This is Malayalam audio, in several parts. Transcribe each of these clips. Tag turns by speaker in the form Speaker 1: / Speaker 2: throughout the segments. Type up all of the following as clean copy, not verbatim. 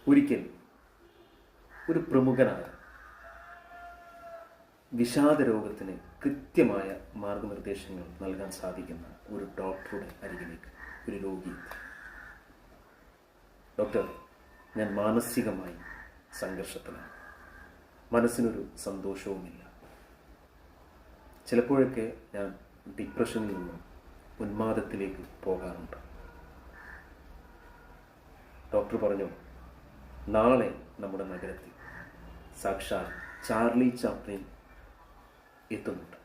Speaker 1: ഒരിക്കൽ ഒരു പ്രമുഖനായ വിഷാദ രോഗത്തിന് കൃത്യമായ മാർഗനിർദ്ദേശങ്ങൾ നൽകാൻ സാധിക്കുന്ന ഒരു ഡോക്ടറുടെ അരികിലേക്ക് ഒരു രോഗി എത്തി. ഡോക്ടർ, ഞാൻ മാനസികമായി സംഘർഷത്തിലാണ്, മനസ്സിനൊരു സന്തോഷവുമില്ല. ചിലപ്പോഴൊക്കെ ഞാൻ ഡിപ്രഷനിൽ നിന്നും ഉന്മാദത്തിലേക്ക് പോകാറുണ്ട്. ഡോക്ടർ പറഞ്ഞു, നാളെ നമ്മുടെ നഗരത്തിൽ സാക്ഷാൽ ചാർലി ചാപ്ലിൻ എത്തുന്നുണ്ട്.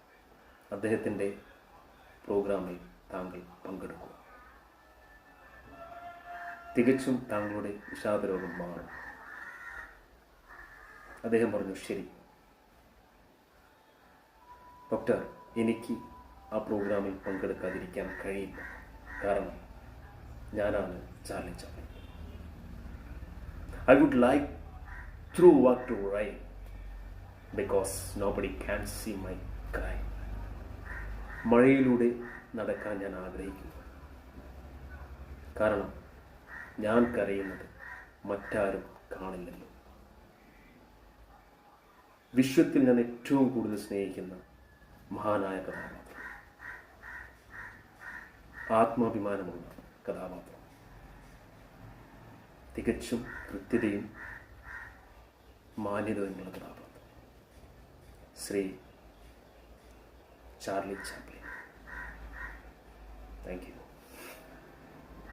Speaker 1: അദ്ദേഹത്തിൻ്റെ പ്രോഗ്രാമിൽ താങ്കൾ പങ്കെടുക്കുക. തികച്ചും താങ്കളുടെ വിഷാദരോഗം മാറും. അദ്ദേഹം പറഞ്ഞു, ശരി ഡോക്ടർ, എനിക്ക് ആ പ്രോഗ്രാമിൽ പങ്കെടുക്കാതിരിക്കാൻ കഴിയില്ല. കാരണം ഞാനാണ് Charlie Chaplin. I would like through what to write because nobody can see my cry. മഴയിലൂടെ നടക്കാൻ ഞാൻ ആഗ്രഹിക്കുന്നു. കാരണം ഞാൻ കരയുന്നത് മറ്റാരും കാണില്ലല്ലോ. വിശ്വത്തിൽ ഞാൻ ഏറ്റവും കൂടുതൽ സ്നേഹിക്കുന്ന മഹാനായ കഥാപാത്രം, ആത്മാഭിമാനമുള്ള കഥാപാത്രം, തികച്ചും കൃത്യതയും മാന്യതയുമുള്ള കഥാപാത്രം, Shri Charlie Chaplin. Thank U.